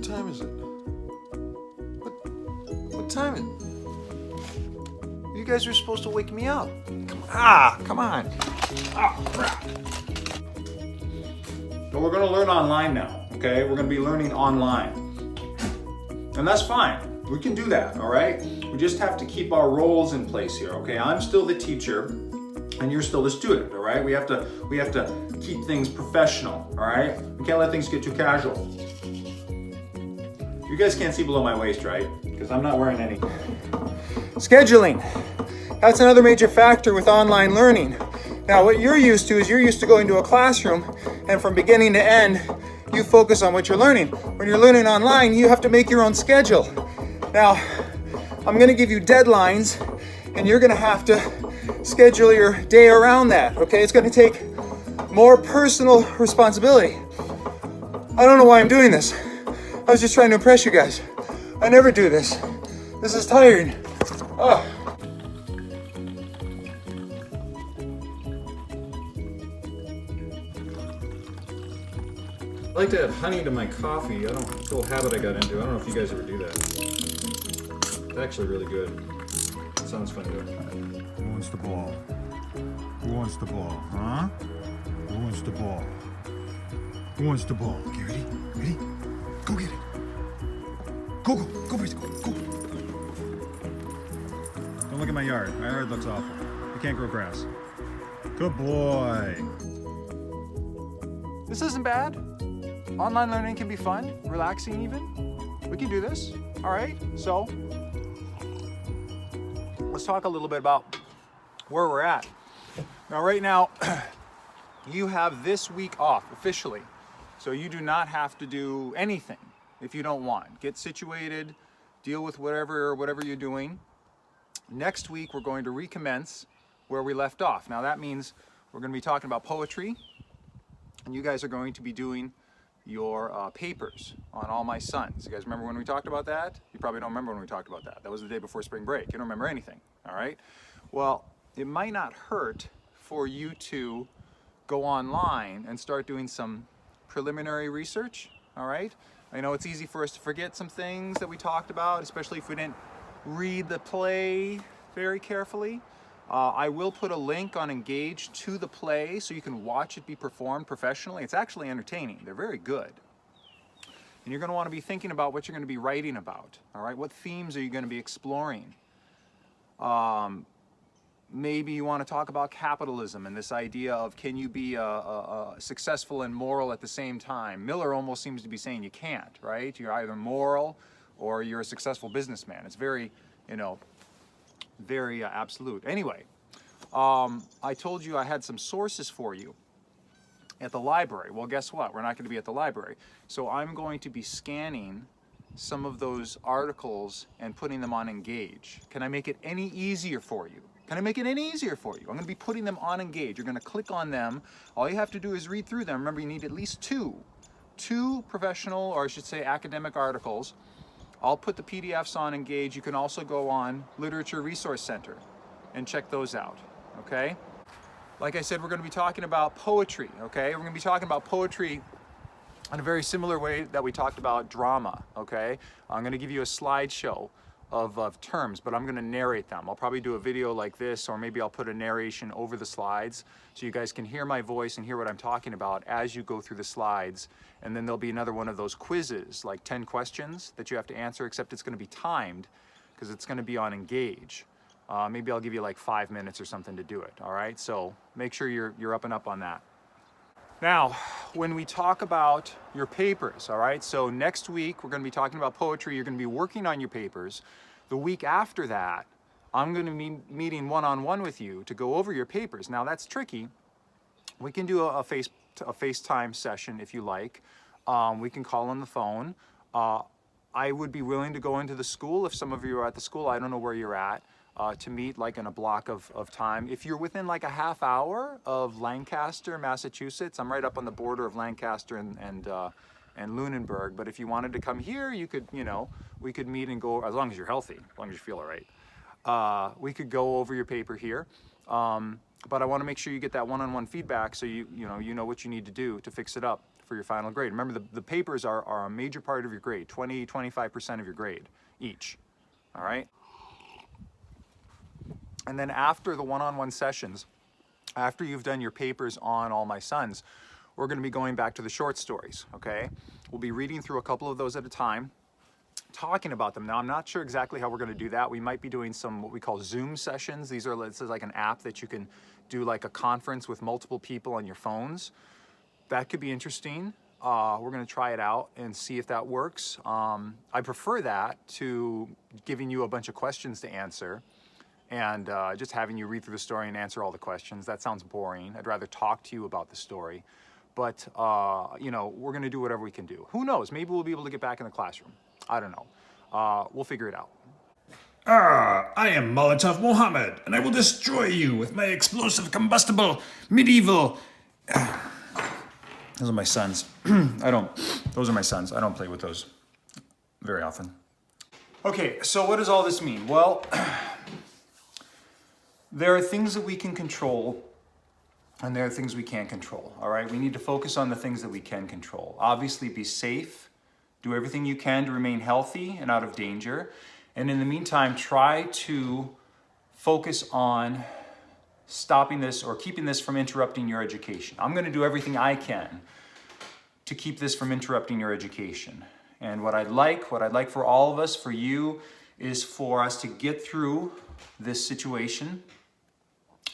time is it? What time is it? You guys were supposed to wake me up. Come on. Oh, crap. But we're gonna learn online now, okay? We're gonna be learning online. And that's fine. We can do that, all right? We just have to keep our roles in place here, okay? I'm still the teacher, and you're still the student, all right? We have to keep things professional, all right? We can't let things get too casual. You guys can't see below my waist, right? Because I'm not wearing any. Scheduling. That's another major factor with online learning. Now, what you're used to is you're used to going to a classroom, and from beginning to end, you focus on what you're learning. When you're learning online, you have to make your own schedule. Now, I'm gonna give you deadlines, and you're gonna have to schedule your day around that, okay? It's gonna take more personal responsibility. I don't know why I'm doing this. I was just trying to impress you guys. I never do this. This is tiring. Oh. I like to add honey to my coffee. It's a little habit I got into. I don't know if you guys ever do that. It's actually really good. It sounds fun too. Who wants the ball? Who wants the ball, huh? Who wants the ball? Who wants the ball? Okay, ready? Ready? Go get it. Go, Bryce, go. Don't look at my yard. My yard looks awful. You can't grow grass. Good boy. This isn't bad. Online learning can be fun, relaxing even. We can do this, all right? So, let's talk a little bit about where we're at. Now, right now, you have this week off officially. So you do not have to do anything if you don't want. Get situated, deal with whatever you're doing. Next week, we're going to recommence where we left off. Now, that means we're going to be talking about poetry, and you guys are going to be doing your papers on All My Sons. You guys remember when we talked about that? You probably don't remember when we talked about that. That was the day before spring break. You don't remember anything, all right? Well, it might not hurt for you to go online and start doing some preliminary research, all right? I know it's easy for us to forget some things that we talked about, especially if we didn't read the play very carefully. I will put a link on Engage to the play so you can watch it be performed professionally. It's actually entertaining. They're very good. And you're going to want to be thinking about what you're going to be writing about, all right? What themes are you going to be exploring? Maybe you want to talk about capitalism and this idea of can you be successful and moral at the same time? Miller almost seems to be saying you can't, right? You're either moral or you're a successful businessman. It's very, very absolute. Anyway, I told you I had some sources for you at the library. Well, guess what? We're not going to be at the library. So I'm going to be scanning some of those articles and putting them on Engage. Can I make it any easier for you? Can I make it any easier for you? I'm going to be putting them on Engage. You're going to click on them. All you have to do is read through them. Remember, you need at least two professional, or I should say academic articles. I'll put the PDFs on Engage. You can also go on Literature Resource Center and check those out, okay? Like I said, we're going to be talking about poetry, okay? We're going to be talking about poetry in a very similar way that we talked about drama, okay? I'm going to give you a slideshow of terms, but I'm going to narrate them. I'll probably do a video like this, or maybe I'll put a narration over the slides so you guys can hear my voice and hear what I'm talking about as you go through the slides. And then there'll be another one of those quizzes, like 10 questions that you have to answer, except it's going to be timed because it's going to be on Engage. Maybe I'll give you like 5 minutes or something to do it, all right? So make sure you're up and up on that. Now, when we talk about your papers, all right, so next week we're going to be talking about poetry. You're going to be working on your papers. The week after that, I'm going to be meeting one-on-one with you to go over your papers. Now, that's tricky. We can do a FaceTime session if you like. We can call on the phone. I would be willing to go into the school if some of you are at the school. I don't know where you're at. To meet like in a block of time. If you're within like a half hour of Lancaster, Massachusetts, I'm right up on the border of Lancaster and Lunenburg, but if you wanted to come here, you could, we could meet and go, as long as you're healthy, as long as you feel all right. We could go over your paper here, but I want to make sure you get that one-on-one feedback so you know what you need to do to fix it up for your final grade. Remember, the papers are a major part of your grade, 20-25% of your grade each, all right? And then after the one-on-one sessions, after you've done your papers on All My Sons, we're gonna be going back to the short stories, okay? We'll be reading through a couple of those at a time, talking about them. Now, I'm not sure exactly how we're gonna do that. We might be doing some what we call Zoom sessions. This is like an app that you can do like a conference with multiple people on your phones. That could be interesting. We're gonna try it out and see if that works. I prefer that to giving you a bunch of questions to answer and just having you read through the story and answer all the questions. That sounds boring. I'd rather talk to you about the story. But, you know, we're gonna do whatever we can do. Who knows, maybe we'll be able to get back in the classroom. I don't know. We'll figure it out. I am Molotov Mohammed, and I will destroy you with my explosive, combustible, medieval... Those are my sons. Those are my sons. I don't play with those very often. Okay, so what does all this mean? Well, there are things that we can control and there are things we can't control, all right? We need to focus on the things that we can control. Obviously, be safe, do everything you can to remain healthy and out of danger. And in the meantime, try to focus on stopping this or keeping this from interrupting your education. I'm gonna do everything I can to keep this from interrupting your education. And what I'd like for all of us, for you, is for us to get through this situation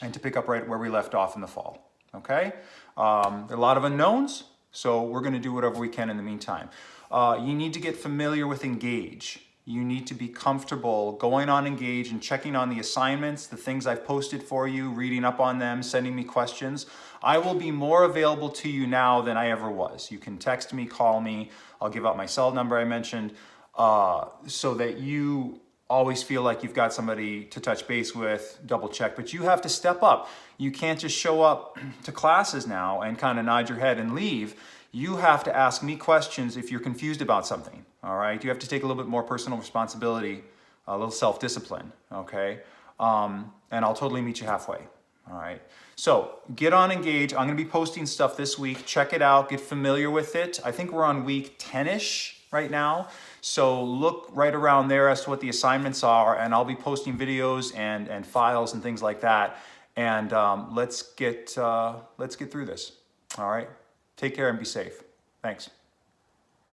and to pick up right where we left off in the fall, okay? There are a lot of unknowns, so we're gonna do whatever we can in the meantime. You need to get familiar with Engage. You need to be comfortable going on Engage and checking on the assignments, the things I've posted for you, reading up on them, sending me questions. I will be more available to you now than I ever was. You can text me, call me. I'll give out my cell number I mentioned, so that you always feel like you've got somebody to touch base with, double check, but you have to step up. You can't just show up to classes now and kind of nod your head and leave. You have to ask me questions if you're confused about something, all right? You have to take a little bit more personal responsibility, a little self-discipline, okay? And I'll totally meet you halfway, all right? So get on Engage. I'm gonna be posting stuff this week. Check it out, get familiar with it. I think we're on week 10-ish right now. So look right around there as to what the assignments are, and I'll be posting videos and files and things like that. And let's get through this, all right? Take care and be safe. Thanks.